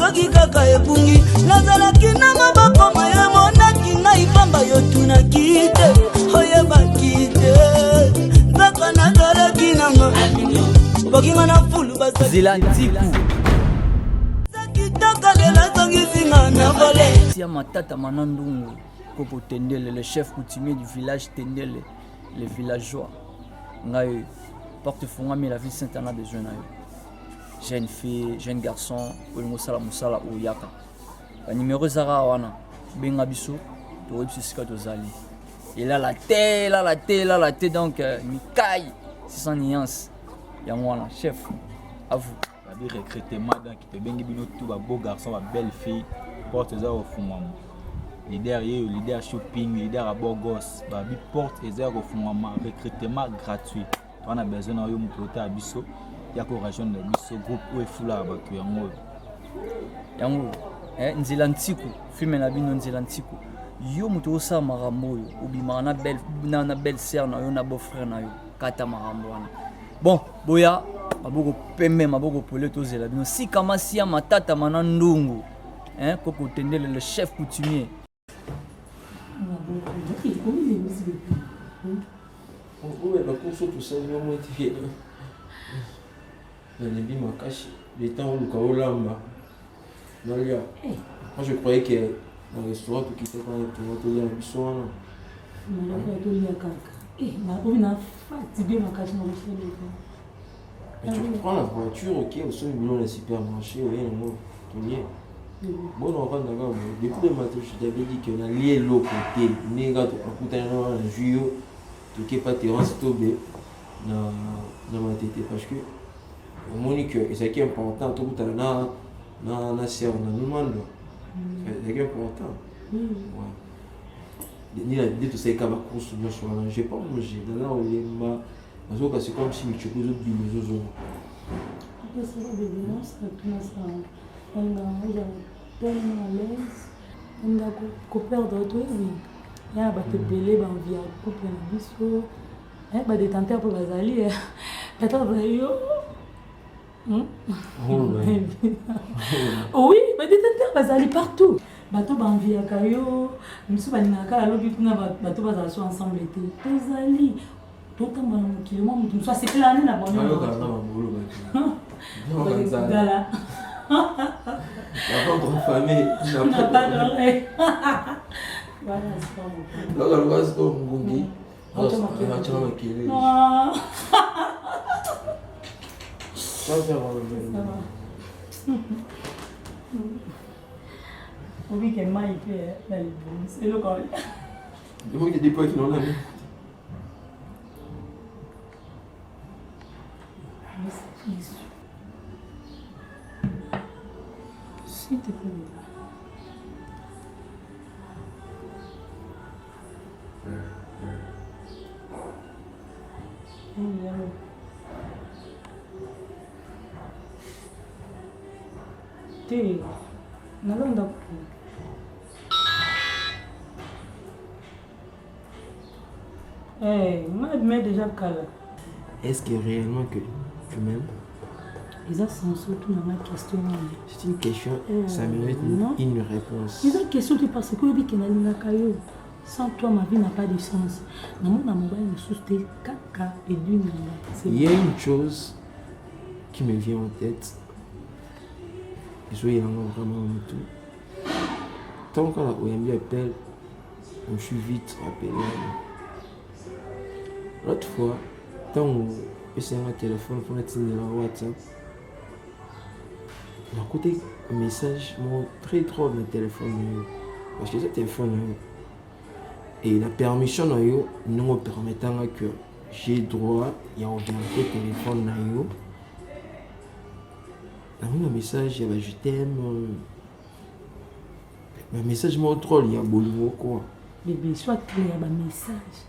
soki kaka ebungi nazalaki na maboko maye monaki ngai pamba yo tunaki te oyebaki te kaka nazalaki nanga bokinga na fulu Zela Ntiku sakitaka lela zongisinga na vole Tia Matata Manandungu Koko Tendele, le chef coutumier du village Tendele, les villageois. Ngai porte fongami la ville Sainte-Anna besoin na yo. Jeune fille, jeune garçon, olingo sala musala o yaka. Ba numéro zara wana benga biso to websi sika to zali. Et là la tête donc Mikai 600 nuances. Ya mwana chef à vous. Ba bi recrutement donc te bengi bino tout ba beau garçon, ba belle fille, porte za au fongama. Leader shopping, leader à beau gosse, ba bi porte ezar au fongama, recrutement gratuit. On a besoin de yo mutoto abiso. Ya ko région de biso groupe ou fula ba tu yango. Yango Nzela Ntiku, film na bino Nzela Ntiku. Yo muto osa marambo yo, obima na belle sœur na yo na beau frère na yo, kata marambo wana. Bon, boya maboko pembe maboko pole to zela bino si kama si ya Matata Manandungu. Koko Tendele le chef coutumier. Moi je croyais que dans le restaurant tout quittait quand on était à Bisson. Mais tu prends la voiture, ok, au sol du supermarché, oui, bon, on va d'accord. Depuis le matin, je t'avais dit qu'on allait l'autre côté. Mais quand on a un juillet, tu n'es pas terrasse tombé dans ma tête. Parce que, au moins, c'est qui est important, tout le temps, on a servi, on a demandé. C'est qui est important. Ni la vidéo, tout ça, il y a une course, je n'ai pas mangé. C'est comme si je faisais des choses. Tellement à l'aise, on a coopéré d'autres, oui. Il y a des bébés, il y a des couples, il y a des tenteurs pour les alliés. Oui, mais des tenteurs pour les alliés partout. Bateau banvia kayo, nous ba ninaka alobi kuna bateau bazaso ensemble été. Les alliés, tout comme un kilomètre, nous soit c'est clané na bonne. Voilà. La grande famille n'a pas d'oreille. Voilà, c'est pas mon c'est mon gongi. Ça va. Oui, qu'elle m'a éclairé dans les bons. C'est le corps. Il y a des points qui n'ont pas vu. S'il te plaît. T'es nalonda ku. Mais déjà cala. Est-ce que réellement que tu m'aimes? Ils ont surtout dans ma question. C'est une question, ça mérite une réponse. Ils ont une question qui parce que oui, qui n'a pas sans toi, ma vie n'a pas de sens. Caca et d'une. Il y a une chose qui me vient en tête. Je suis vraiment tout. Tant que l'OMB appelle, je suis vite rappelé. L'autre fois, quand on essaie un téléphone, on a un WhatsApp. On a écouté un message très trop de téléphone. Parce que ce téléphone, et la permission, nous me permettant que j'ai droit à envoyer un téléphone. Un message, je t'aime. Un message, mon troll, il y a beaucoup quoi. Bébé, soit clair, un message.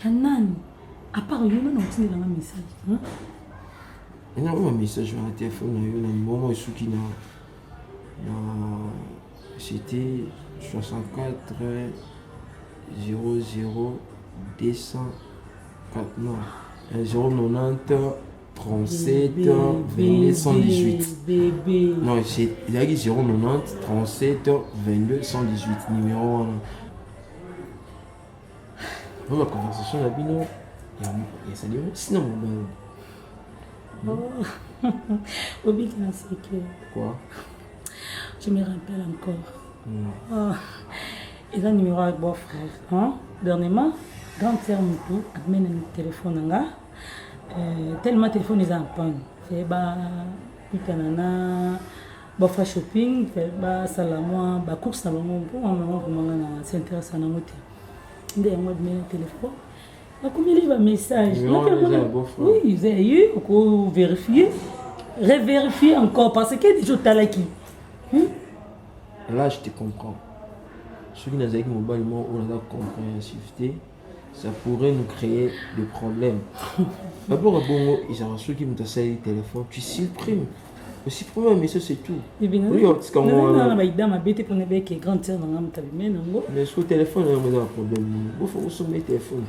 Il y a un à part, il y a un message. Il y a un message sur le téléphone, il y a un moment où c'était 64 00 204 non 090 37 22 118. Bébé. Non, il a dit 090 37 22 118 numéro 1. Dans la conversation, la bino, il y a ça dit sinon Obi qui n'a c'est que. Quoi? Je me rappelle encore. Ils ont un numéro avec mon frère. Hein? Dernièrement, grand frère Moutou amène un téléphone. Tellement téléphone est en panne. Fait bah, picanana, bah frère shopping, fait bah salamo, bah course salamo. Pour un moment vraiment s'intéresse à notre. Dès moi de mon téléphone. Combien il y a un message? Oui, ils ont eu, on a vérifié, revérifier encore parce que des jours là qui. Là, je te comprends. Ceux qui n'ont pas mobile, on a compréhensivité, ça pourrait nous créer des problèmes. D'abord, à Bongo, ils ont ceux qui m'ont tassé le téléphone, tu supprimes. Le supprimer, mais ça c'est tout. Oui, c'est comme moi. Mais sur le téléphone, on a un problème. Il faut que vous le téléphone.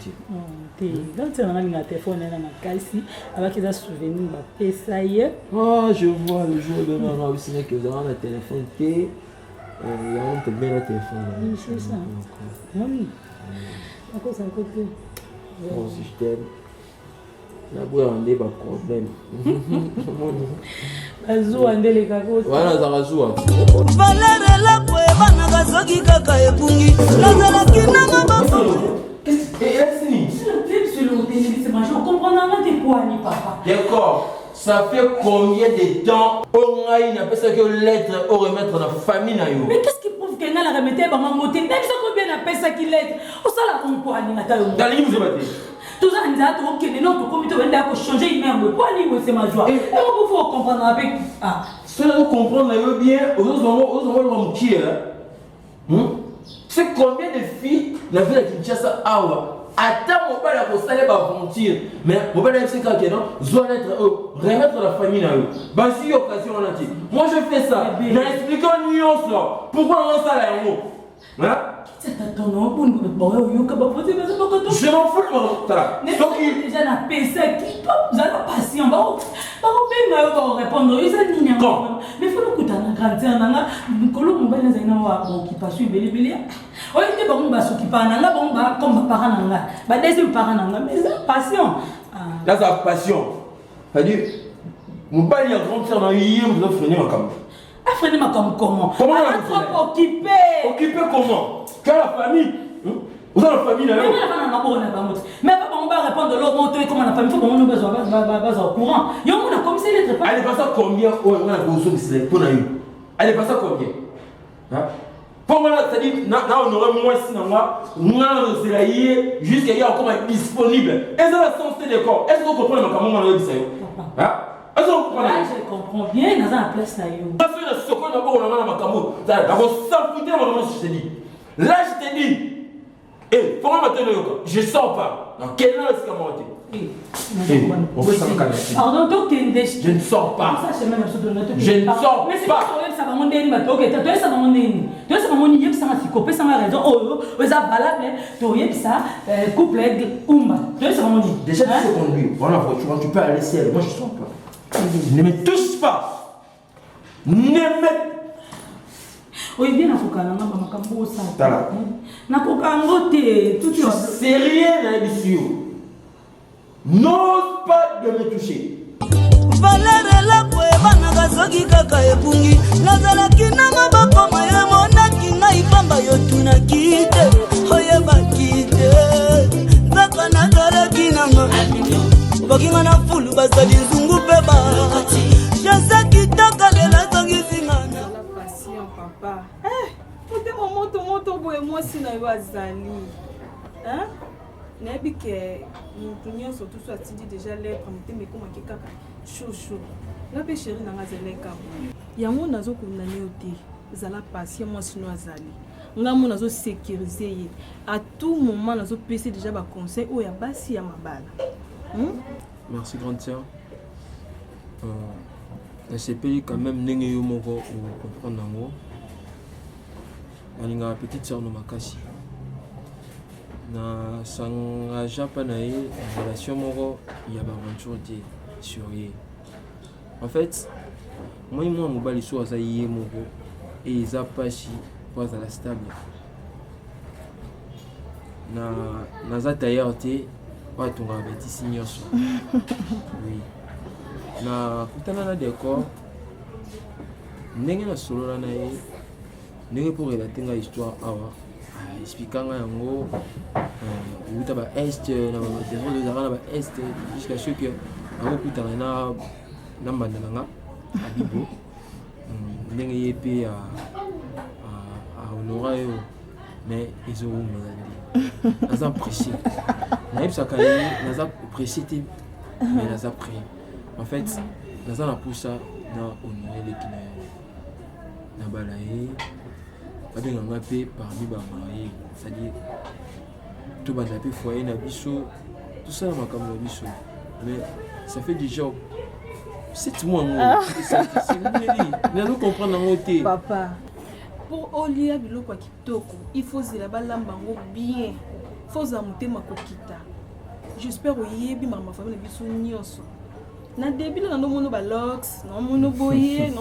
Oh, je vois le jour de ma aussi que vous avez un téléphone. Il y a un bien le téléphone. Oui, c'est ça. Oui. Encore ça côté. Mon système. Là, vous avez un problème. Voilà, ça va jouer. Valère la poéba n'a soki kaka ebungi. Lazala kinanga bafo. D'accord. Ça fait combien de temps on a une lettre au remettre dans la famille? Mais qu'est-ce qui prouve qu'elle n'a la remetté par ma moté? Même si combien appelle ça qu'il lettre. Au salaire, on peut aller dans les livres de tout ça, on a trouvé que notre comité va changer il même. Pourquoi c'est ma joie? Et on peut comprendre avec. Ah. Si vous comprenez bien, aux autres, c'est combien de filles la ville de Kinshasa Awa? Attends, mon père a postulé pour mentir. Mais mon père a dit que je dois remettre la famille. Bah, si occasion on a dit. Moi je fais ça. Mais expliquons une nuance là. Pourquoi on a ça là? Hein? C'est ton nom pour nous. Je m'en fous de mon temps. Donc, déjà, la PC qui vous avez la patience. Vous répondre. Ils ont dit non. Mais il faut que tu aies grandi. Nous avons une occupation. Oui, tu vas nous s'occuper. Comme parents. Deuxième parent. Mais c'est passion. Là, c'est passion. C'est-à-dire, mon père il a grandi dans le hier, vous avez freiné ma caméra. Freiner ma comme comment? Comment on est trop occupé. Occupé comment? Quelle la famille? Vous avez la famille là? Mais on va répondre de l'autre moto et comment la famille, il faut qu'on ait besoin au courant. Il y a un comme si il était pas. Elle est passée combien? On a besoin de cela pour nous. Elle est passée combien? Pour moi, c'est-à-dire, on aurait moins si nous avons zélaïé jusqu'à hier encore disponible. Est-ce que la santé des corps? Est-ce que vous comprenez ma caméra? Je comprends bien, dans la place là. Là, je te dis, je sors pas. Dans quel an est-ce qu'on va on peut s'en calmer. Pardon, donc je ne sors pas. Je ne sors pas. Mais c'est pas ça va monter une bateau. Ok, toi ça va monter. Toi ça va monter. Ça va se couper, ça va raison. Oh, ça valable. Toi ça couple umba. Toi ça va monter. Déjà tu sais conduire. Voilà voiture, tu peux aller seul. Moi je sors pas. Ne me touche pas. Ne me. Oui, bien, c'est rien à l'issue. N'ose pas de me toucher. Valère la poéba n'a soki kaka ebungi. Lazala kinanga bako maye monaki ngai pamba yotuna kite. Oyeba kite. Zaka nazala kinanga. Bakinga na fulu basali nzungu peba. Jasa kitaka lela zongi zingana. La passion papa. Pour moto boye moi si na yo azali. Hein? Nabi ke nous surtout soit dit déjà les prendre mais comment que kaka chouchou. La pe chérie na ngazele ka. Yango nazo kundane ote. Zala passion moi si no azali. Ngamo nazo sécuriser à tout moment nazo pc déjà ba conseil o ya basi ya mabala. Merci grande sœur. C'est payé quand même n'engue yo moko ou comprendre ngo. Alinga petite sœur no makasi. Na sanga japa na relation moko ya ba aventure tie. sur ye. En fait, moi mobali so aza ye moko et eza pashi po azala stable. Naza tailleur te po atongaka betisi nyonso. Oui. Na kutana na décor ndenge nasolola na ye ndenge po relate nga histoire awa expliquanga yango outa ba est na baterre ezalaka na ba est jusqu'à ce que akokutana na mbanda na nga abibo ndenge ye mpe ahonora yo mais ezowumela nde naza apprécié nayebisaka ye naza apprécié te mais naza pré en fait naza na pusa na honore leki na yango na bala ye babenganga mpe parmi bamarié c'est-à-dire tobanda mpe foyer na biso tosala makambo na biso mais ça fait déjà 7 mois nazo comprendre yango te papa pour olia biloko ya kitoko il faut zela balamba yango bien faut za motema kokita j'espère oyebi mama famille na biso nyonso na début na nomona balox na mono boye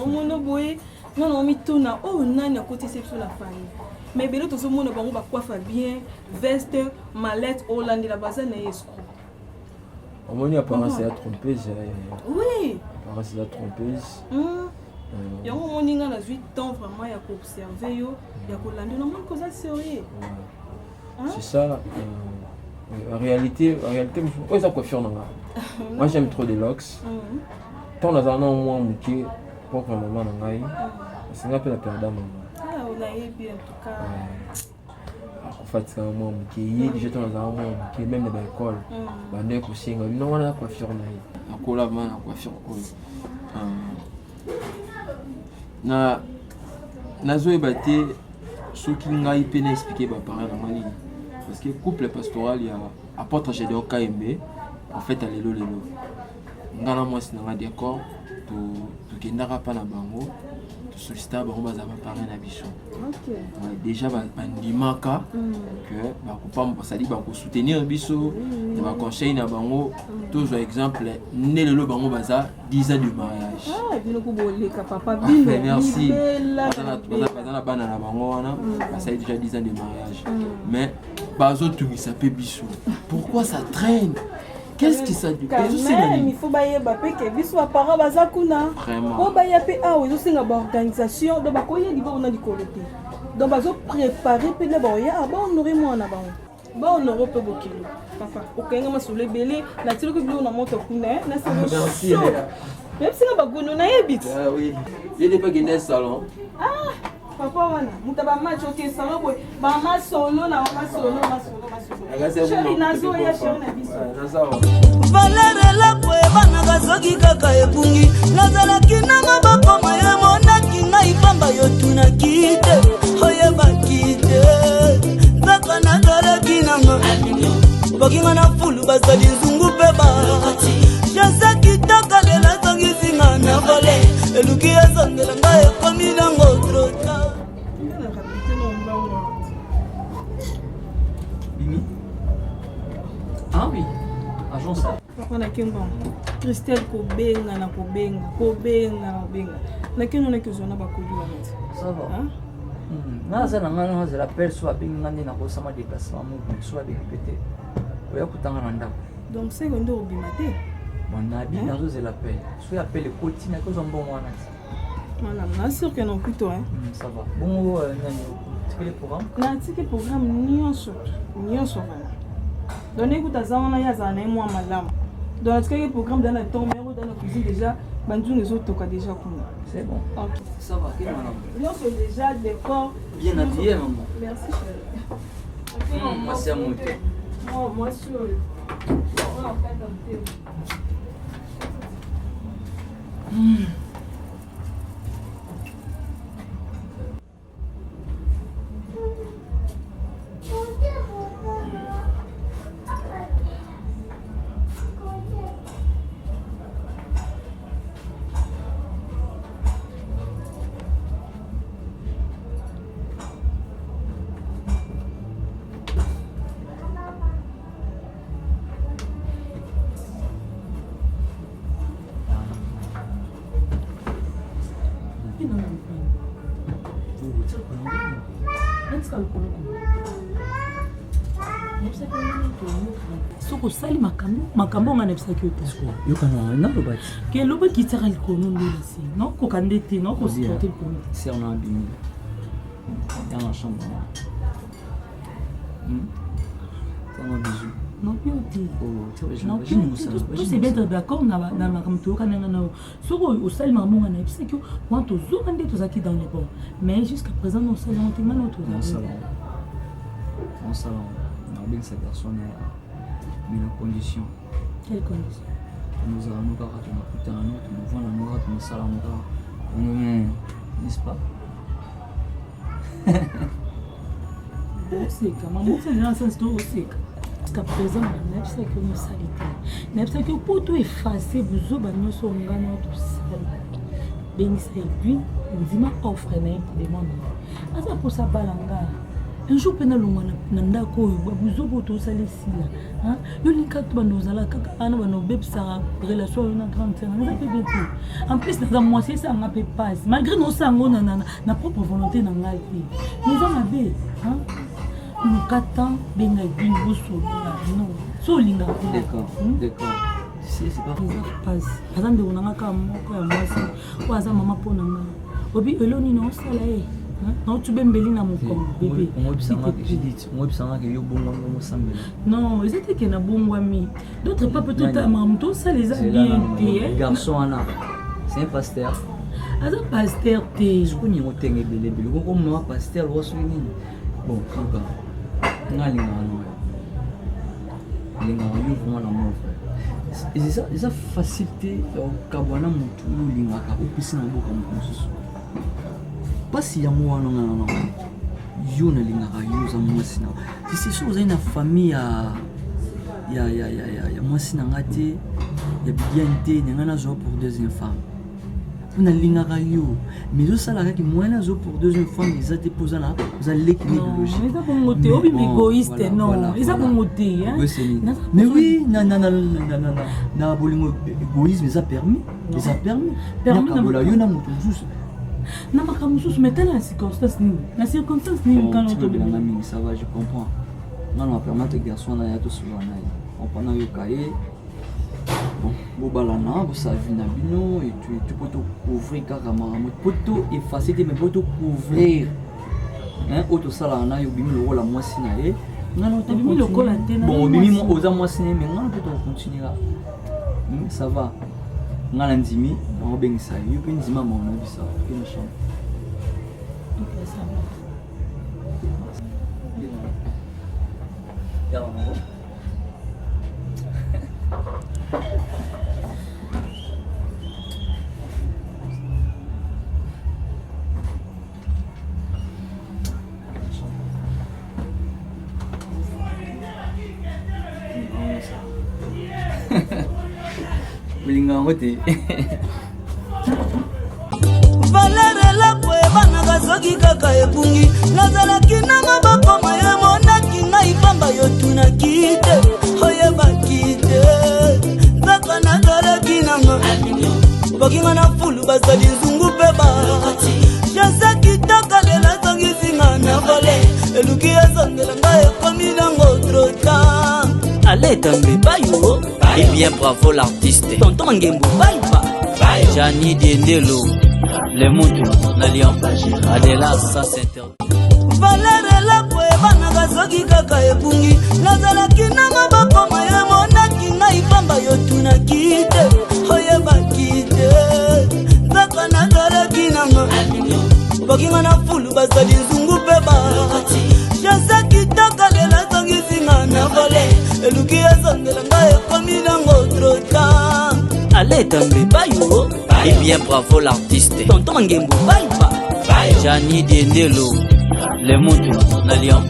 non mituna oh nani a côté c'est sur la famille mais belo to so mona bango ba coiffe bien veste mallette hollande la base na escroc omoni apparence ya trompeuse oui apparence ya trompeuse yango moni nga na 8 ans vraiment ya ko observer yo ya ko lande na mon cause sérieux c'est ça en réalité oh ça coiffure nanga moi j'aime trop les locks tant dans un an moi muké pour que maman na ngai c'est nga pe la perdre maman on a bien en tout cas en fait c'est moi muké yi déjà tant dans un mois muké même dans l'école bande ko singa non wana coiffure na yi akola ma coiffure na nazo ebate soki ngai pe na expliquer ba parents na mani parce que couple pastoral ya apôtre Gédéon Kaembe en fait alelo ngana mwasi na nga d'accord tokendaka mpa na bango tosollicita bango baza bapare na biso déjà bandimaka que basali bakosoutenir biso na baconseil na bango tozwa exemple nde lelo bango baza 10 ans de mariage merci baza na bana na bango wana basali déjà 10 ans de mariage mais bazotungisa mpe biso pourquoi ça traîne. Qu'est-ce qui ça dit? Il faut bailler Mbappé que biso parents bazakuna. Vraiment. O bailler pe ah oui, c'est une organisation donc ba koye di ba on a di kolete. Donc bazo préparer pe le boya ba honorer moi na ba. Ba honorer pe bokilo. Papa, o kenga masule belé, la tilo que bilo na moto kuna, na c'est merci. Même si na ba gono na yebit. Ah oui. Il n'est pas gagné salon. Ah, papa wana, mutaba match OK salon boy. Ba ma solo na ma solo. Chéri nazo ya chéri na biso. valerela koyebanaka soki kaka ebungi nazalaki na maboko maye monaki ngai pamba yo tunaki te oyebaki te nzaka nazalaki nanga bokinga na fulu bazali nzungu mpe ba jansa kitoko lela zongisinga na vole eluki ezongela ngai ekomi nango trota. Ah oui, agence. Papa na kenga Christelle kobenga na kenga na kezona bakoli wana. Ça va. Naza na ngana je l'appelle soit benga ndi na kosama déplacement mo soit de répéter. Oya kutanga na ndako. Donc c'est ndo obimate. Mon abi nazo je l'appelle. Soit appelle le continue à cause bon wana. Madame, na sûr que non plutôt hein. Ça va. Bon tu le programme. Na tiki programme nyonso wana. Donc écoute azana ya zana moi madame. Dans le programme dans le temps mais dans la cuisine déjà bantu les autres toka déjà comme c'est bon. OK. Ça va, quel madame. Nous sommes déjà décor bien habillé maman. Merci chérie. Merci à moi. Oh, moi sûr. On va faire un thé. soko osali makambo nga nayebisaki yo te yokana naloba ti ke elobaki tiaka likono ndolisi nakokoka nde te nakokosuporte likono ser na abimi ya na chambre tanga bizu non bio te to c'est bien d'accord na makambo toyokananga nao soko osali makambo nga nayebisaki yo wana tozoka nde tozalaki dans les bons mais jusqu'à présent nosali yango te ngana en salon nabengisa garçon na mais na condition quelle condition nous allons kaka tunakutana no tunavana no kaka tunasala no kaka n'est-ce pas oseka mama osali na sens to oseka jusqu'à présent nayebisaki yo mosali te nayebisaki yo mpo to efase bozoba nyonso ongana tosali bengisa epuis ndima offre na ye demande aza mposa balanga un jour pena longa na ndako oyo babuzobo tosala esila yo linka to bando ozala kaka ana bano bebisaka relation oyo na grande sœur naza mpe be te en plus naza mwasi esanga mpe passe malgré nosango na propre volonté na ngai te naza mabe mokatan benga ebini bosolola non so olingaka d'accord c'est pas eza passe aza ndeko na nga kaka moko ya mwasi oyo aza mama mpo na nga obi eloni na osala ye naotubembeli na mokongo bebe omwebisangaka yo bongwango mosambela non eza teke na bongwami d'autre pas peut-être amamu tosala eza bien te garçon wana c'est un pasteur aza pasteur te sokoninga otenge ebelebele kokomama pasteur lokosoki nini bon koka nga alingaka no alingaka yo vraimen na mo frère eza facilité ya kokabwana motu oyo olingaka opesi na mboka moto mosusu pasi yango wana ngana yo nalingaka yo oza mwasi na sisi so ozali na famille ya mwasi na nga te ya bidiani te nanga nazwa pour deuxième femme mpo nalingaka yo mais ozosala kaki moyen nazwa pour deuxième femme eza te mpo oza leki na idéologie eza bongo te obima égoïste non eza bongo te mais oui na bolingo égoïsme eza permis nakabola yo na moto mosusu na makambo mosusu mais tala na circonstance nini kanotobelanga mingi ça va je comprends ngana mapermate garçon na ya tosolola na ye kompana yoka ye bon bobalana bosavi na bino etu po tocouvrir kaka makambo po to efface te mais po tocouvrir oyo tosalaka na ye obimi lokola mwasi na ye nganaobimi lokola te bon obimi oza mwasi na ye mais ngana mpe tokocontinuera ça va nga na ndimi naobengisa yo mpe ndima maona bisa mpe na chambre olingango te valere elako ebanaka soki kaka ebungi nazalaki na maboko maye monaki ngai pamba yo tunaki te oyebaki te nzaka nazalaki nanga bokinga na fulu basali nzungu mpe bati janse kitoko lela zongisinga na vole eluki ezongela ngai ekomi nango trota Alétambe Bayo. Eh bien bravo l'artiste Tonton Mangembo Baïba Jani Diendelo Les montres Nalian Adela ça s'interdit valere elako ebanaka soki kaka ebungi nazalaki na maboko maye monaki ngai pamba yo tunaki te oyebaki te nzaka nazalaki nanga bokinga na fulu basali nzungu mpe bati janse kitoko lela zongisinga na vole eluki ezongela ngai ekomi nango trota Alétambe Bayo. Eh bien bravo l'artiste Tonton Mangembo Baïba Jani Diendelo Les montres Nalian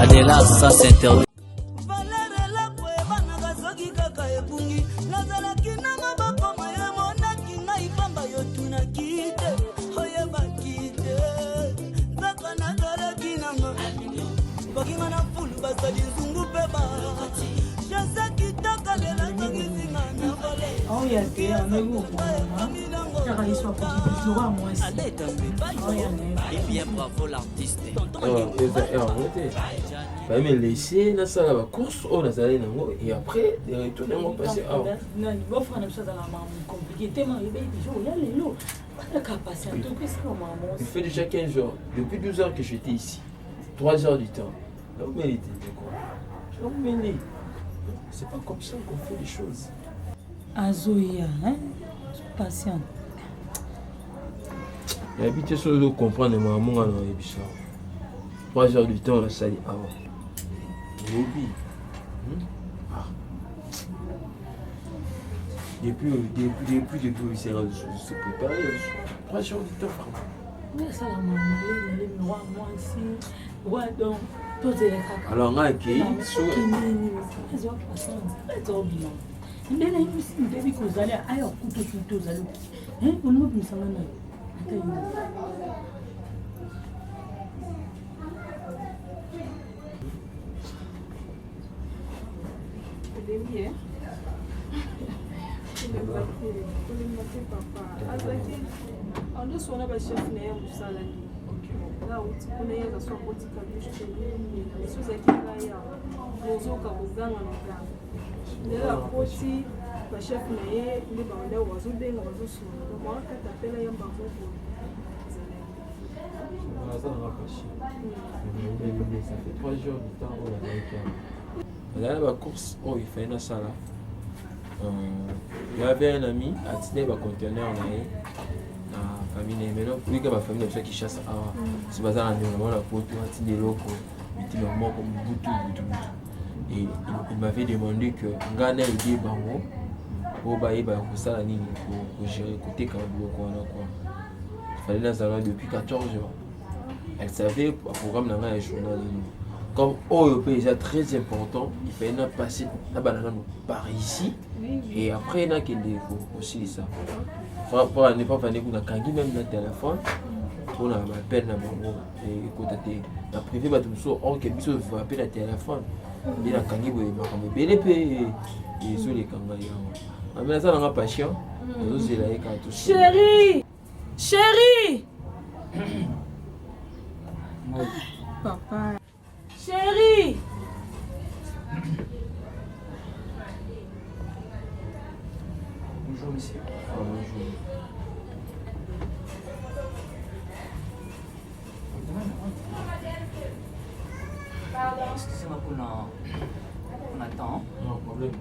Adela ça s'interdit valere elako ebanaka soki kaka ebungi nazalaki na maboko maye monaki ngai pamba yo tunaki te oyebaki te nzaka nazalaki nanga bokinga na fulu basali nzungu mpe bati janse kitoko lela zongisinga na vole atiaka ye so akoki lokola mwasi Eh bien, bravo l'artiste. va me laisser nasala bacourse oyo nazali nango et après de retourne yango passé awa bofana biso azala compliqué tema ebeyi déjà oya lelo alaka patiente okesika mama il fait déjà 15 jours depuis 12 heures que j'étais ici 3 heures du temps donc mérité quoi donc mérité c'est pas comme ça qu'on fait les choses azoya hein patiente habité sur le comprendre maman ngana yebisa 3 heures du temps nasali awa Depuis, depuis, c'est préparé. 3 jours de temps, alors, on a accueilli. andosona bachef na ye mosala nga uti kuna ye aza so akotika biso ezalaki ngaya bozoka kozanga na ganga ndela akoti bachef na ye nde bandao bazobenga bazosona mwana kati apela ya mbango Ça fait 3 jours du temps où on a la course, oh il fait une salle. Il y avait un ami à Tine, un conteneur en aïe. La famille est maintenant, plus que ma famille qui chasse à ce bazar, on a la photo à Tine locaux, il m'a mort comme boutou. Et il m'avait demandé que Ghana ait des bangos pour bailler pour ça la ligne pour gérer côté Kabou quoi. Il fallait la salle depuis 14 jours. Elle savait le programme dans un journal. Comme au pays est très important, il fallait passer la banane par ici et après il y a aussi ça. Pour ne pas venir qu'on a quand même le téléphone, on a ma peine dans mon et côté la privé va tout ça, on que biso va appeler le téléphone. Il a quand même me belé et sur les kangaïa. Mais ça n'a pas patient. Nous il a quand chérie. Chérie. Papa. Chérie. Bonjour monsieur. Bonjour. Excusez-moi pour on attend. Non, problème.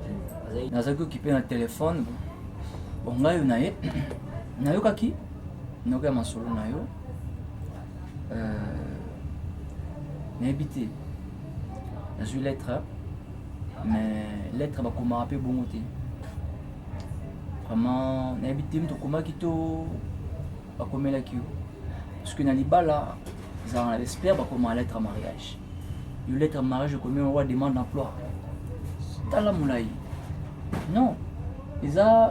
Nazaki occupé na téléphone. Bon ngai naye. Nayokaki. Nayoka masolo nayo. N'habité. J'ai eu lettre, mais lettre va comment appeler bon côté. Vraiment, n'habité me comment quitter va comme la queue. Parce que dans les bas là, ils ont l'espère va comment lettre à mariage. Une lettre à mariage comme on demande d'emploi. Dans la moulay. Non. Ils ont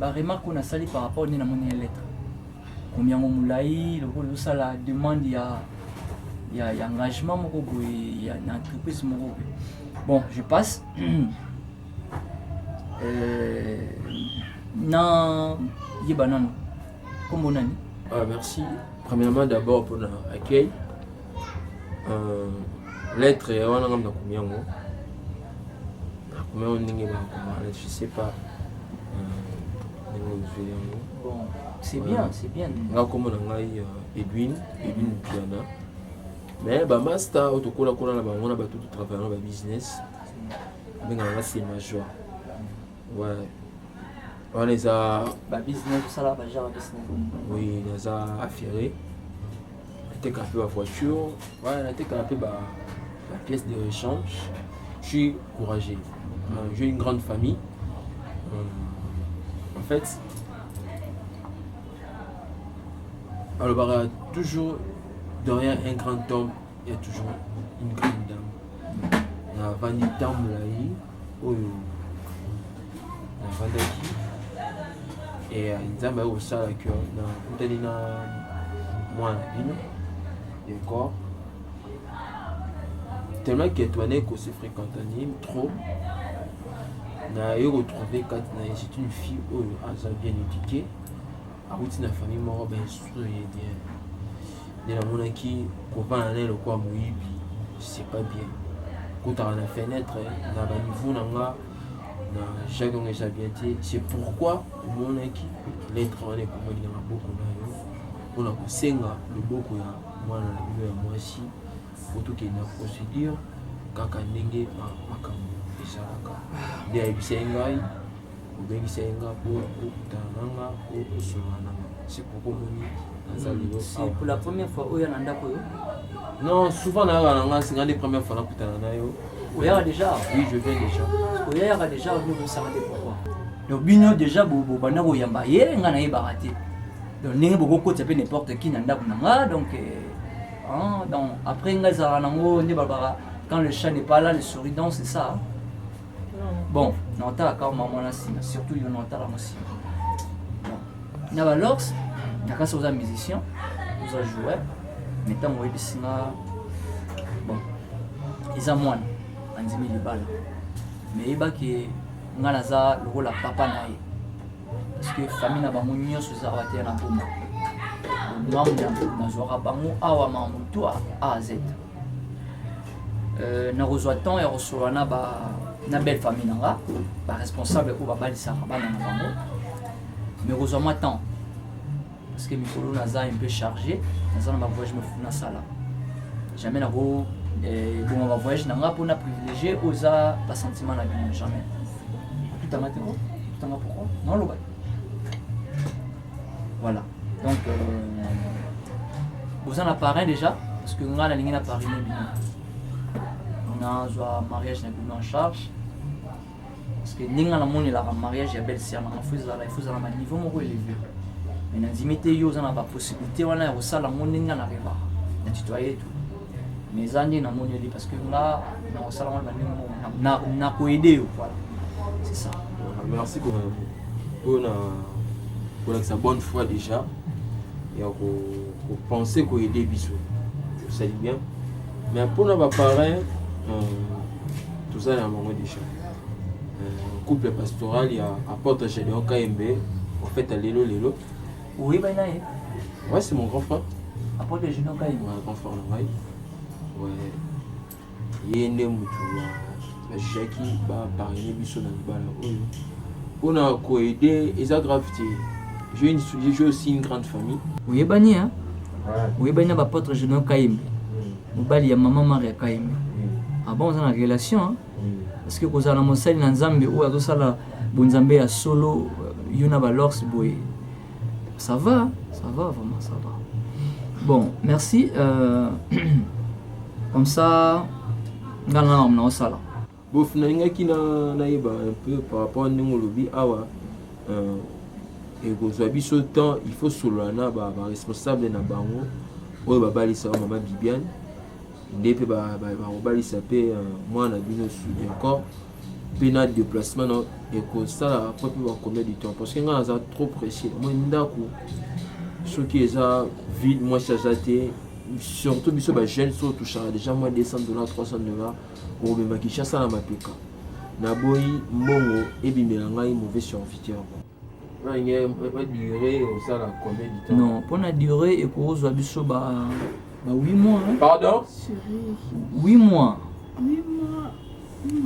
remarque qu'on a sali par rapport à une lettre. Combien on moulay, le ça la demande il y a engagement, il y a une entreprise. Bon, je passe. Non, il y a banane. Comme on a dit. Merci. Premièrement, d'abord pour l'accueil. Lettre, on a combien je sais pas. Bon, c'est bien, c'est bien. Là, comme on a Edwin Piana. Mais bah master autocola cola là on a tout travailler dans le business. Mais c'est majeur. Ouais. On les a business ça là genre business. Oui, les a affirés. Était capé la voiture, ouais, était capé la pièce de rechange. Je suis courageux. J'ai une grande famille. En fait, alors bah toujours derrière un grand homme, il y a toujours une grande dame. Il y a Vanita Moulaï, il y a Vandaki, et il y a aussi ça qui est moi, d'accord. Tellement qu'il y a qu'on se fréquente trop. On a retrouvé c'est une fille qui a bien éduquée. akuti na famille moko bainstruire bien nde namonaki kopana naye lokwa moyibi c'est pas bien kotaka na fenêtre na baniveau na nga na chaque ongo eza bien te c'est pourquoi omonaki lettre wana ekomaki na maboko na yo mpona kosenga loboko ya mwana na bino ya mwasi otokende na procédure kaka ndenge makambo ezalaka nde ayebisa ye ngai obengisa ye nga mpo okutana na nga po osolola na nga c'est pourquoi omoni naza lelo c'est pour la première fois oyo na ndako yo non souvent nayaka na nga singa nde première fois nakutana na yo oyaka déjà oui je viens déjà oyaka déjà obosaka te pourquoi donc bino déjà bobanda koyamba ye nga nayebaka te donc ndenge bokokotisa mpe n'importe qui na ndako na nga donc après nga ezalaka nango nde balobaka quand le chat n'est pas là le souris danse c'est ça bon naotalaka mama na nsima surtout yo naotala mo nsima na balox nakasi oza musicien oza joueur mais ntango oyebisi nga bon eza mwana andimi libala mais yebaki nga naza lokola papa na ye parce que famille na bango nyonso ezalaka te na mpoma ngambu nazwaka bango awa mamutu a à z nakozwa temps ya kosolola na belle famille na nga baresponsable oyo babalisaka bana na bango mais kozwa mwa temps parce que mikolo naza un peu chargé naza na bavoyage mofu nasala jamais nako bongo bavoyage na nga mpona privilégié oza basentiment na bino jamais tutanga te ko tutanga pourquoi non loba voilà donc boza na parrain déjà parce que nga nalingi na parrain bino nazwa mariage na bino en charge parce que ndenge namonelaka mariage ya belle sœur nanga fo ezala na niveau moko élevé mais nandimi te yo oza na bapossibilité wana ya kosala yango ndenge na revaka na tutoye tout mais eza nde namoneli parce que nga nakosala wana bandenge moko nakoede yo voilà c'est ça. Merci mpona kolakisa bonne foi déjà ya kopense koede biso osali bien mais mpona baparrain tozali na bango déjà couple pastoral ya apôtre Gédéon Kayembe en fait à lelo oui ben là ouais c'est mon grand frère apôtre Gédéon Kayembe ouais grand frère là ouais yende mutu ba Jackie ba parrainer biso na libala oyo mpona koede eza grave te j'ai aussi une grande famille oui ben hein oui ben ba apôtre Gédéon Kayembe mobali ya maman Maria Kayembe ah bon on a une relation hein? Parce que quand on a mosali na nzambe ou azosala bonzambe ya solo yona balors boy ça va vraiment ça va bon merci comme ça ngana na osala bof na ngaki na yeba un peu par rapport à ndenge lobi awa et kozwa biso temps il faut solana ba responsable na bango oyo babalisa mama Bibiane nde mpe bakobalisa mpe mwana bino sudi encore mpe na déplacement ekosala po mpe bacombien du temps parce que ngai naza trop pressé moi ndako soki eza vide mwasi aza te surtout biso bajeune so touchaka déjà moins $200 $300 obema Kinshasa na mapeka naboyi mbongo ebimela ngai mauvais serviteur durée osala combien du temps non mpona durée ekozwa biso ba 8 mois. Hein? Pardon? 8 mois. 8 mois.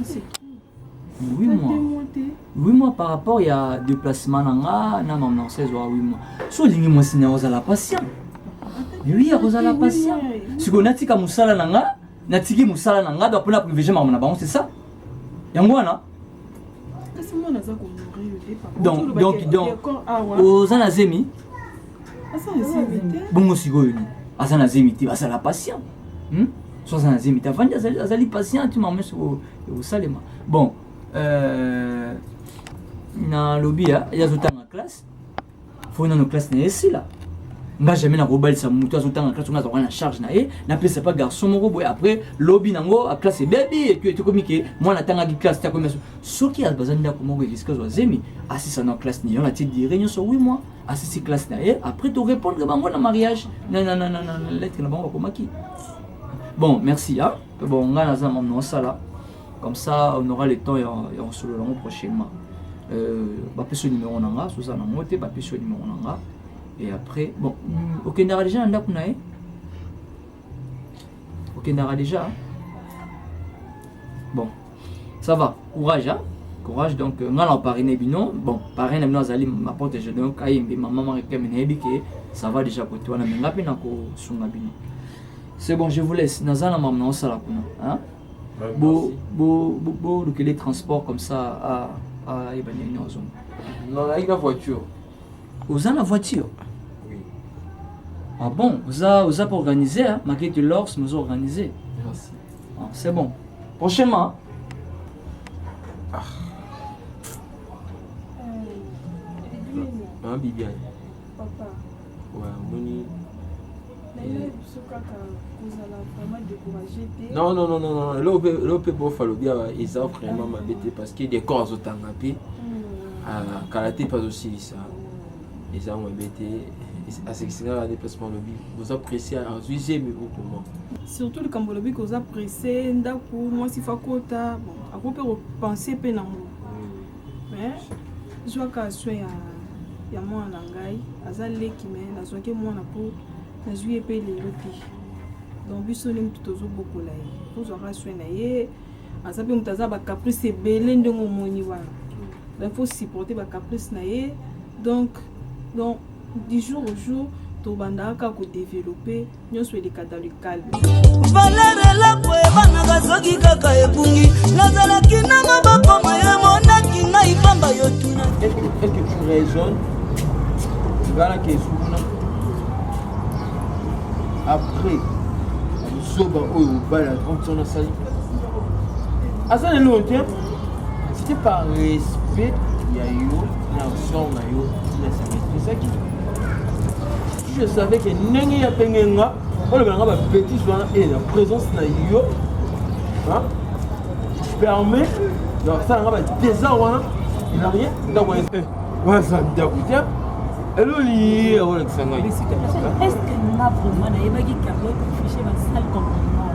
C'est qui? 8 mois. 8 mois par rapport à déplacement nanga na maman 16 ou 8 mois. So lingi moi sina ozala patient. Oui, ozala patient. Si ko natika musala nanga, natiki musala nanga do pona privilégier maman na bango, c'est ça? Yango wana? Kasi moi naza ko mourir donc ozala zemi. Asa zemi. Bongo sikoyo ni. Azana zemiti azala patient so azana zemiti avandi azali patient tu m'amènes au salema bon na lobby ya zotanga classe faut na no classe na ici là nga jamais na kobalisa mutu azotanga classe nga za na charge na ye na pesa pas garçon moko boy après lobby nango a classe baby et que tu comme que moi na tanga gi classe ta comme soki azana ndako moko risque zo zemi assisa na classe ni on a ti dire réunion sur 8 mois assisi classe na ye après tu répondre bango na mariage non lettre na bango komaki bon merci hein bon nga na za maman sala comme ça on aura le temps et on se le prochainement ba peso numéro nanga so ça na moté ba peso numéro nanga Et après, bon, ok, on a déjà un d'accord, ok, on a déjà. Bon, ça va, courage, hein? Courage, donc, on a parrainé bino. Bon, parrainé bino, Zali, ma porte, je donne, ma maman réclame, ça va déjà pour toi, mais on a bien sur ma bino. C'est bon, je vous laisse. Nazana maman, ça là, hein? Beau, les transports comme ça à Ibanien. Non, avec la voiture. Vous avez la voiture? Oui. Ah bon, vous avez pas organisé, hein? Malgré que l'Ors nous a organisé. Merci. Ah, c'est bon. Prochainement. Ah. Hein, Bibiane? Papa. Ouais, Moni. Non. Là, on peut pas faire le bien. Ils ont vraiment m'embêté parce qu'il y a des corps au Tangapi. Karaté pas aussi ça. Ils ont m'embêté. À ce qui est un déplacement lobby. Vous appréciez en juillet, mais beaucoup moins. Surtout le Cambolobi que vous appréciez, d'accord, moi si Fakota, bon, à quoi peut penser pénamment. Mais je vois qu'à ce il y a moi en anglais, à ça les qui mènent, à ce que moi n'a pas. Na juillet paye les lotis. Donc bisonim tout aux beaucoup là. Pour aura soigner. À ça peut mutaza ba caprice belé ndongo moni wana. Donc faut supporter ba caprice na ye. Donc du jour au jour to bandaka ko développer nyonso eleka dans le calme. Valere la ko ebana gazoki kaka ebungi. Nazalaki na maboko maye monaki ngai pamba yo tuna. Est-ce que tu raisonnes? Voilà qui est souvent. Après, on soba au bal à 30 ans ça. À ça le longtemps, c'était par respect, il y a eu l'ensemble na yo, c'est ça qui. Si je savais que nengi ya pengenga, on le verra ba petit soin et la présence na yo, hein? Permet donc ça on va désordre, il n'a rien d'avoir ouais ça d'avoir. Alors, est-ce que nous avons vraiment affiché ma salle complètement?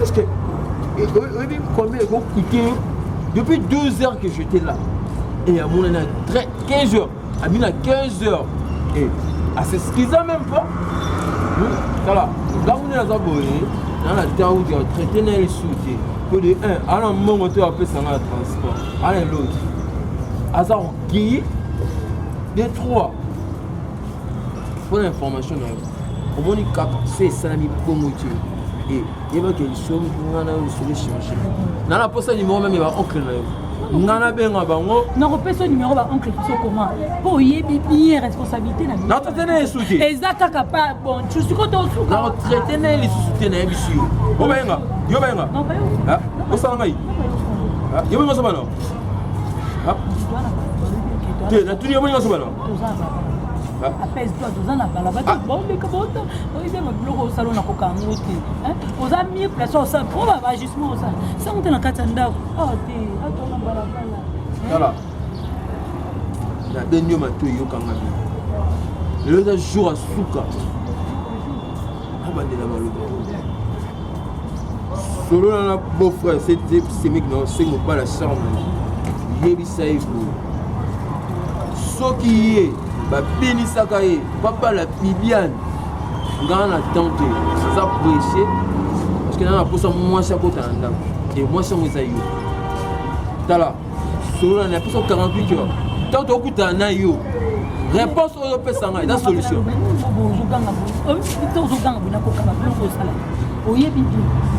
Est-ce que combien ils vont coûter depuis 2 heures que j'étais là? Et à mon avis, 15 heures. À 15 heures. Et à ce qu'ils n'ont même pas. Voilà. Là, on est dans la terre où on traité les soutiens. Pour de 1, à un moment où on appelle ça le transport. À l'autre. Hasard qui des 3 pour l'information au moins c'est salami pour moitié et il va que les sommes on a une solution dans la poste numéro même il va oncle nana benga bango non repère son numéro ba oncle so comment pour y bien responsabilité na non traiter soutien exact pas bon tu suis content sous non traiter les soutien na bisu o benga yo benga non pas yo ah o sala ngai ah yo benga so bano ah tu na tu yo benga so bano apaise-toi dans un balaba bon mais comment on est dans le bureau au salon na kokango hein aux amis place ça pour va justement ça on est dans katanda oh té atona balaba voilà la dernière mato yo kanga le jour à souka abandé la maloba solo na beau frère c'est mec non c'est mon pas la chambre yebi saïfou soki ye ba bénisaka ye papa la Bibiane ngana na tante ça pressé parce que na posa moi ça kota ndam et moi ça moi ça yo tala solo na posa 48 heures tant to kuta na yo réponse au pesanga et la solution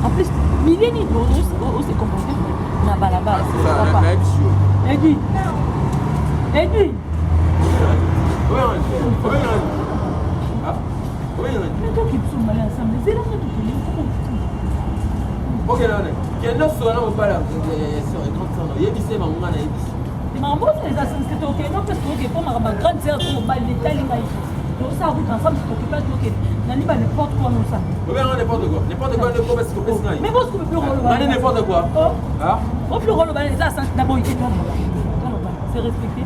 en plus milléni on s'est comporté na balaba papa Edwin oui. Mais toi qui peux mal ensemble, c'est là que tu peux. Ok, là, quel est ce nom pas là? C'est un grand sang. Il y a des gens qui ont des tu m'as montré les assassins que tu as ok, non parce que ok, pour ma grande sœur, pour mal l'état, il m'a dit. Donc ça, vous ensemble, tu t'occupes pas de ok. N'allez pas n'importe quoi nous ça. Oui, n'importe quoi. N'importe quoi, n'importe quoi. Mais vous, ce que plus rôle. N'importe quoi. Ah? Au plus rôle, les assassins, d'abord, il est là. C'est respecté.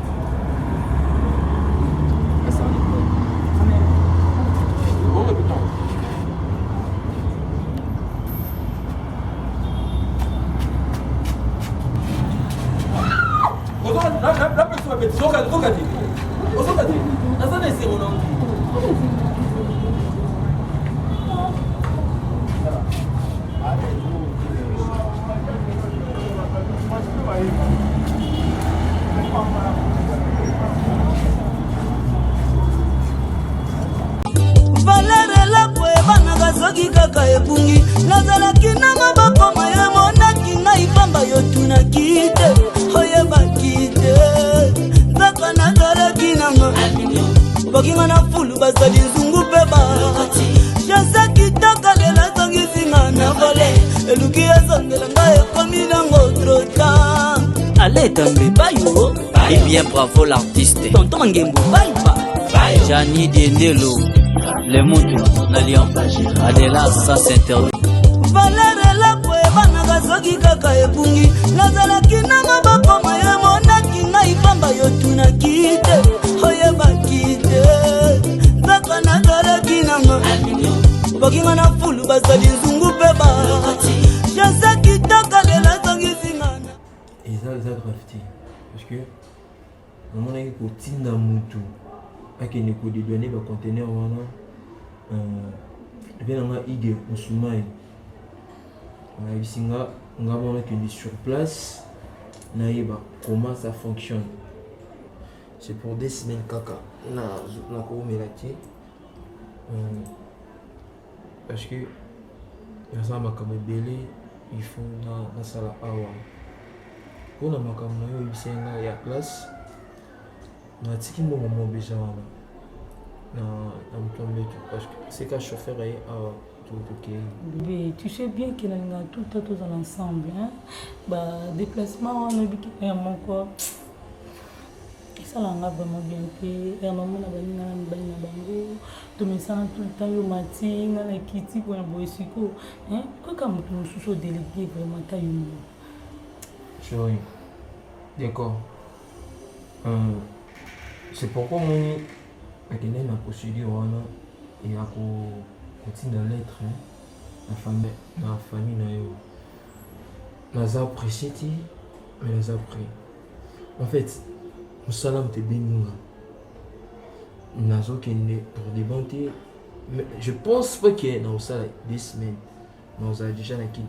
La personne va mettre son gâteau. valerelako ebanaka soki kaka ebungi nazalaki na maboko maye monaki ngai pamba yo tunaki te oyebaki te nzaka nazalaki nanga bokinga na fulu bazali nzungu mpe ba jase kitoko lela zongisinga na vole eluki ezongela ngai ekomi nango trota Allez, Bayo. Eh bien, bravo l'artiste. Tonton Mangembo, bye bye. Jani Diendelo, les moutons, n'alliant pas. Adela, ça s'interdit. valerelako ebanaka soki kaka ebungi nazalaki na maboko maye monaki ngai pamba yo tunaki te oyebaki te nzaka nazalaki nanga bokinga na fulu bazali nzungu mpe ba jase kitoko lela zongisingana eza grave te parce que namonaki kotinda mutu akende kodedwane bacontener wana epe nanga ide mosumai ayebisi nga mona kende sur place nayeba comment ça fonctionne. C'est pour des semaines kaka nakoomela te parce que naza makambo ebele il faut nasala awa mpona makambo na yo oyebisi nga ya classe natiki mbongo mobeja wana na moto mbeto parce que c'est qu'un chauffeur aye awa bébé, tu sais bien qu'il y a tout le temps tous ensemble, hein? Bah, déplacement, on a dit qu'il y a mon corps. Et ça, on a vraiment bien fait. Et on a dit tout le temps, au matin, on a quitté pour un beau sucre. Hein? Quoi comme tu nous délégué vraiment, tu as eu. Chérie, d'accord. C'est pourquoi moi, je suis dans la procédure et à continue dans l'être, la famille na yo. Naza apprécié, mais naza appris. En fait, nous salam te béninga. Nazo kende pour débanter. Mais je pense pas qu'il y ait dans ça 2 semaines. Nous avons déjà nakin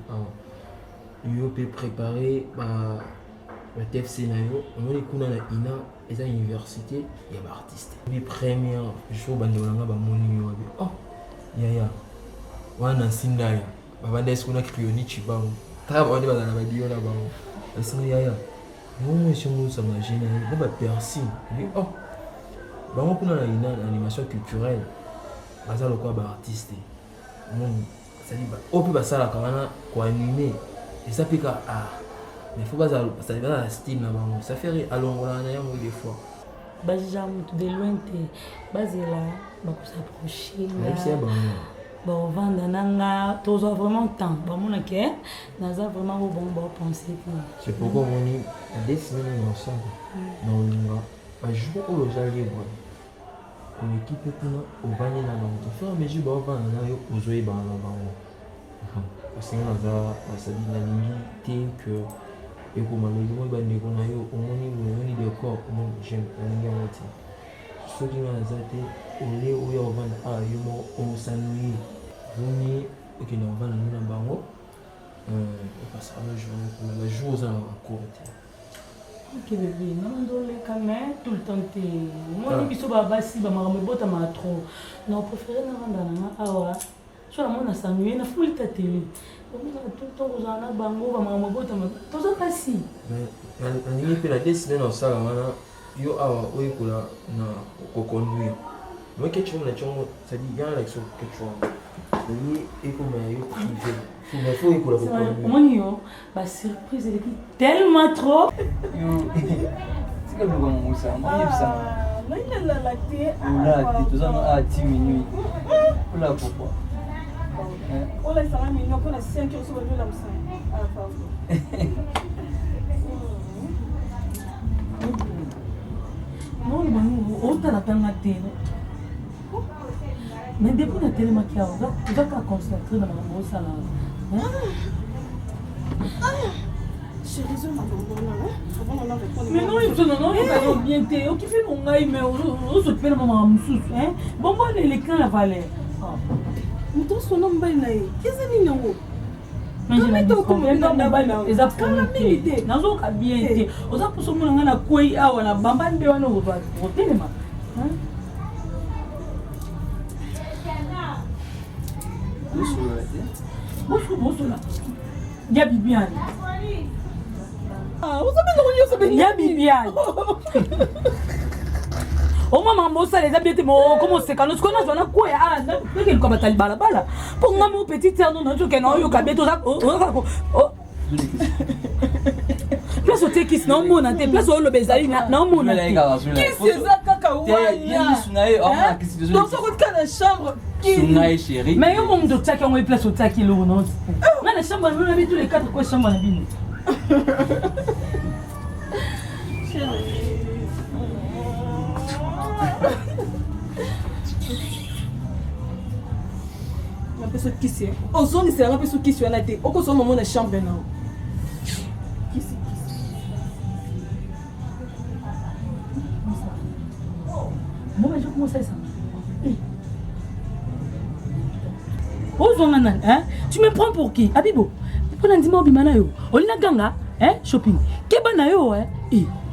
yo peut préparer la TFC na yo. On est kuna na ina et à l'université, il y a artiste. Les premières jours bandolanga ba moni yo. Oh. Yaya wana sindaya babanda sikuna krioni chibango taba wale bazana badio na bango asini yaya moi je me sens imaginer na ba personne dit oh bango kuna na ina animation culturelle bazalo kwa ba artiste mon ça dit ba opi basala kana ko animer et ça pika mais faut bazalo ça va la style na bango ça fait alongola na yango des fois Bajam de loin te bazela ba ko s'approcher ba vendre nanga tous vraiment temps ba mona ke naza vraiment au bon penser c'est pourquoi on est à 2 semaines ensemble dans le ba jour où les gens libre une équipe kuna au banye na bango faire mesure ba vendre na yo ozoe ba na bango parce que naza ça dit na limite que et comme le monde bande qu'on a eu on est d'accord comment j'aime on est en mode ce qui m'a zaté on est où on va on s'ennuie venir ok on va nous dans bango on passe le jour la jour à court ok bébé non ndole quand même tout le temps te moi ni biso ba basi ba mara mebota ma trop non préféré na randa na awa so la mona s'ennuie na full ta télé tout le temps aux ana bango ba mama bota ma toza pasi mais ani pe la 2 semaines en sala wana yo awa oyekula na kokonduire moi que tu me chongo ça dit bien avec ce que tu as ni et comme yo privé il faut yekula kokonduire mon yo ba surprise elle est tellement trop yo c'est comme mon ça moi ça la latte là tu as 10 minutes là pourquoi on laisse un million pour la 5 euros sur le la moussa non non on t'a la peine matin mais depuis la télé maquillage tu vas te concentrer dans la grosse salade Mais non, il faut bien te. Ok, fait mon gars, mais on se fait le moment moussous. Bon, bon, les camps la valeur. Mais toi, son nom, qu'est-ce que c'est que mais j'ai la problème dans les approches. Dans un cas bien été. Aux approches, on a quoi à on a bambane de on va voter les mains. Bonjour là. Ya Bibiane. Ah, vous avez ya Bibiane. Oh maman, moi ça les habits moi comment c'est quand nous connaissons on a quoi ah non quel comme tal bala pour moi mon petit terre non tu que non yo ka beto ça oh place au tekis non mon ante place au lobezali non mon ante qu'est-ce que ça kaka wa donc ça coûte quand la chambre Sunaï chérie mais yo mon docteur qui on place au taki lo non na la chambre on a tous les quatre quoi chambre na bino ma personne qui c'est aux zones c'est la personne qui sur la tête au cause au moment de chambre non moi je commence ça aux zones hein tu me prends pour qui Abibo pour l'andima bimana yo olina ganga shopping keba na yo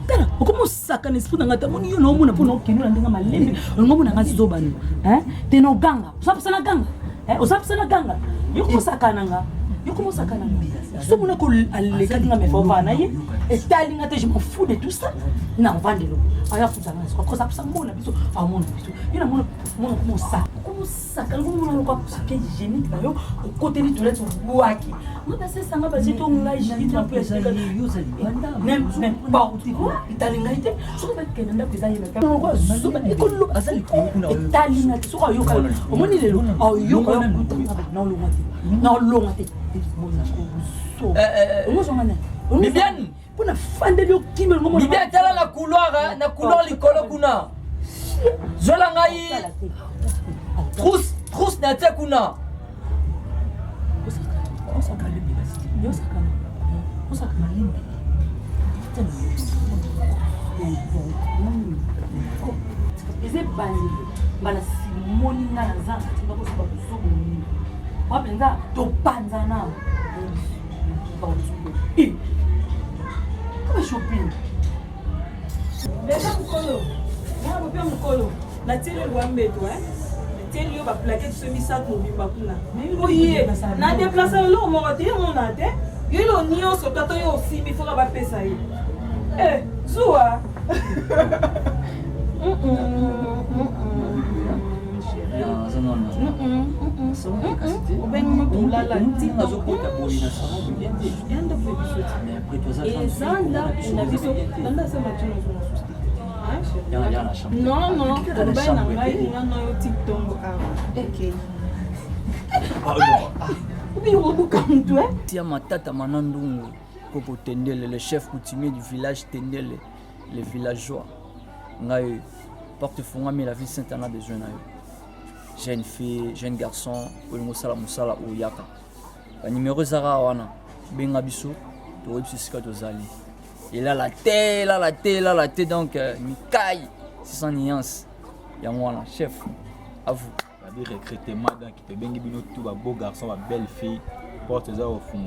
tala okomo saka n'esprit ngata moni yo no mona pour no kenu na ndinga malembe ngo mona ngazi zobano te no ganga usapsa na ganga usapsa na ganga yo ko saka nanga yo ko saka nanga so mona ko le kadinga me fova na ye etali ngata je m'en fous de tout ça na vandelo aya futa na ko usapsa mona biso mona biso yo na mona ko saka ngo mona ko saka hygiénique na yo côté ni toilette boaki ngata sesa ngaba zito ngai jiti na pesa yo zali même pas italinga ite soba kena nda kweza yeme ka ngo soba ikolo azali ko kuna italinga soka yo ka omoni lelo yo ka na lo ngati so ngo so ngana Bibiane pona fande yo kimel ngo Bibiane tala na couloir likolo kuna zola ngai trousse na te kuna eze bandi bana simoni na zanga tindako soba kusobo ni wapenza topanza na kama shopping déjà mukolo na tele lwambeto tele yo ba plaquette semi-sac mobimba kuna oye na déplacer lo moko te mona te yo lo nyonso tata yo osimbi foka bapesa ye zuwa obengi moto olala ezanda na biso nanda asema tino non obai na ngai ngana yo tiktongo obi obuka mutu tia matata manandungu Kopo Tendele, le chef coutumier du village Tendele, les villageois. Ngai porte fongami la ville Saint-Anna des jeunes. Jeune fille, jeune garçon, Olmosala Moussala ou Yaka. Le numéro Zara Wana, Benga Bissou, Torib Sisika Tozali. Et là la tête, donc Mikai, c'est sans nuance. Yamwana, chef, à vous. C'est-à-dire recruter madame qui te bengi bino tout ba beau garçon, ba belle fille, porte ça au fond.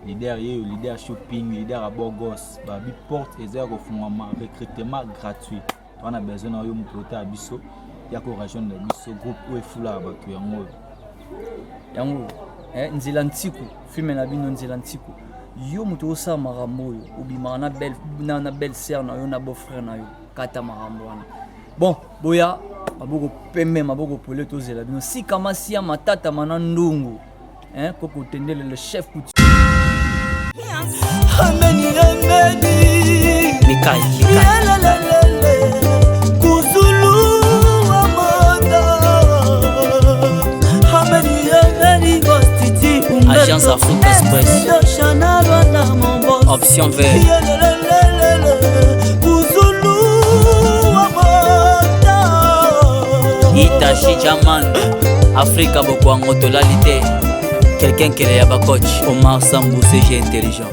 Leader shopping, leader à beau gosse, ba bi porte ça au fond recrutement gratuit. On a besoin de mon côté à biso, ya ko région de biso groupe où est fula ba to yango. Nzela ntiku, film na bino nzela ntiku. Yo muto sa marambo yo, obima na belle sœur na yo na beau frère na yo, kata marambo wana. Bon, boya maboko pembe maboko pole tozela bino si kama si ya matata manandungu Kopo Tendele le chef coutumier Mikai Kuzulu amada Agence Afrique Express Option vert Itachi Jaman Africa Bokwango Tolalité. Quelqu'un qui est à coach Omar Sambou CG intelligent.